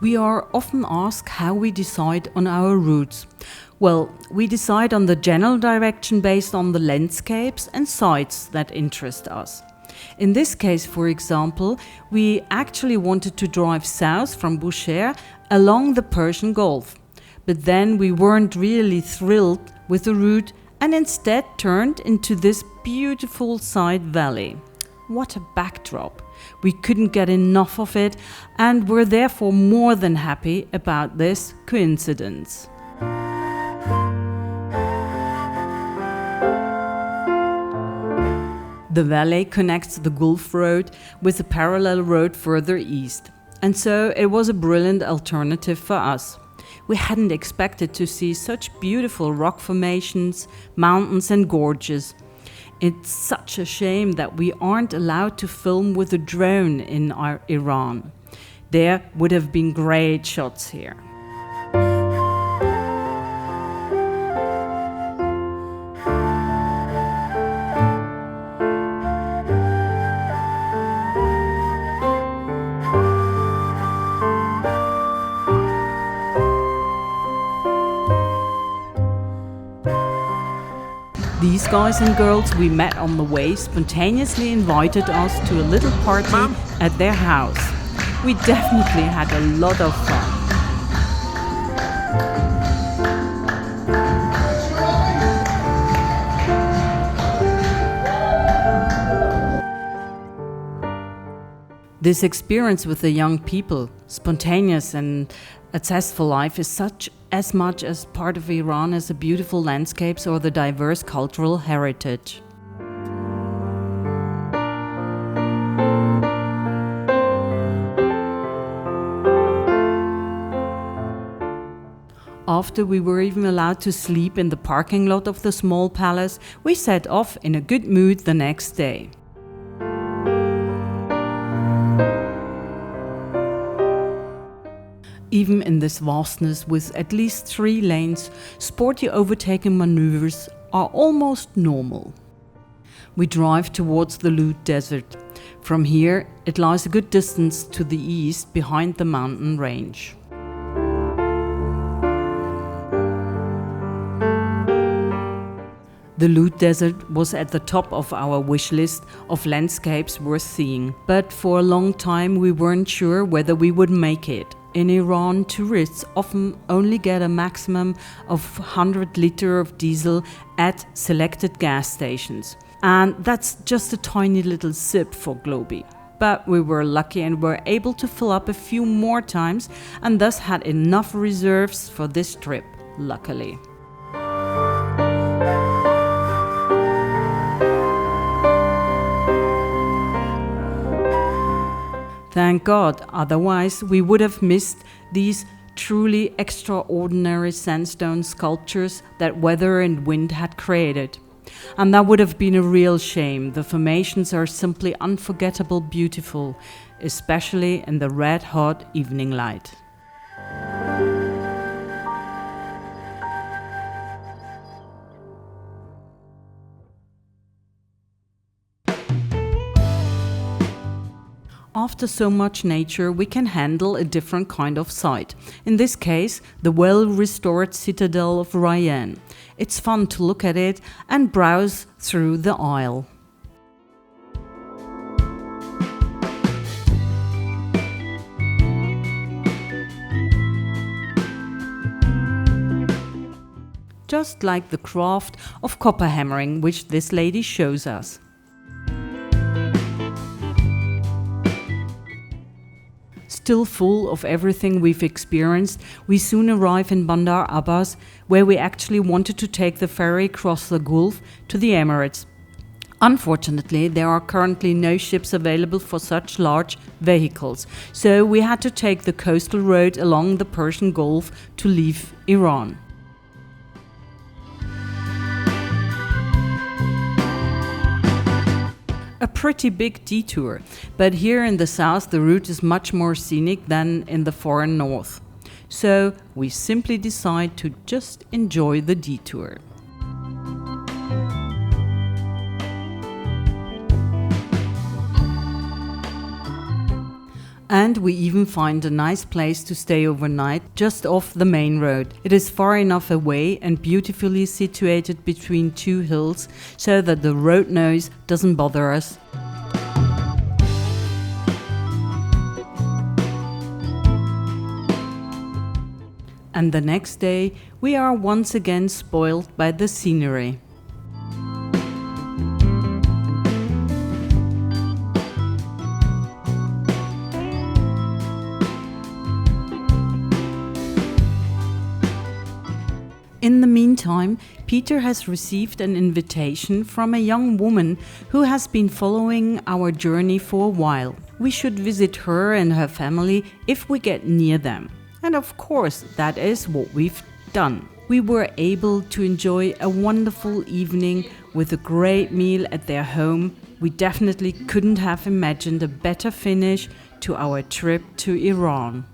We are often asked how we decide on our routes. Well, we decide on the general direction based on the landscapes and sites that interest us. In this case, for example, we actually wanted to drive south from Bushehr along the Persian Gulf. But then we weren't really thrilled with the route and instead turned into this beautiful side valley. What a backdrop! We couldn't get enough of it and were therefore more than happy about this coincidence. The valley connects the Gulf Road with a parallel road further east, and so it was a brilliant alternative for us. We hadn't expected to see such beautiful rock formations, mountains and gorges. It's such a shame that we aren't allowed to film with a drone in Iran. There would have been great shots here. These guys and girls we met on the way spontaneously invited us to a little party at their house. We definitely had a lot of fun. This experience with the young people, spontaneous and zestful life, is such as much as part of Iran as the beautiful landscapes or the diverse cultural heritage. After we were even allowed to sleep in the parking lot of the small palace, we set off in a good mood the next day. Even in this vastness with at least 3 lanes, sporty overtaking maneuvers are almost normal. We drive towards the Lut Desert. From here, it lies a good distance to the east behind the mountain range. The Lut Desert was at the top of our wish list of landscapes worth seeing, but for a long time we weren't sure whether we would make it. In Iran, tourists often only get a maximum of 100 liters of diesel at selected gas stations. And that's just a tiny little sip for Globy. But we were lucky and were able to fill up a few more times and thus had enough reserves for this trip, luckily. Thank God, otherwise we would have missed these truly extraordinary sandstone sculptures that weather and wind had created. And that would have been a real shame. The formations are simply unforgettable beautiful, especially in the red-hot evening light. After so much nature, we can handle a different kind of site. In this case, the well-restored citadel of Rayen. It's fun to look at it and browse through the aisle. Just like the craft of copper hammering, which this lady shows us. Still full of everything we've experienced, we soon arrive in Bandar Abbas, where we actually wanted to take the ferry across the Gulf to the Emirates. Unfortunately, there are currently no ships available for such large vehicles, so we had to take the coastal road along the Persian Gulf to leave Iran. A pretty big detour, but here in the south the route is much more scenic than in the far north. So we simply decide to just enjoy the detour. And we even find a nice place to stay overnight just off the main road. It is far enough away and beautifully situated between two hills so that the road noise doesn't bother us. And the next day we are once again spoiled by the scenery. In the meantime, Peter has received an invitation from a young woman who has been following our journey for a while. We should visit her and her family if we get near them. And of course, that is what we've done. We were able to enjoy a wonderful evening with a great meal at their home. We definitely couldn't have imagined a better finish to our trip to Iran.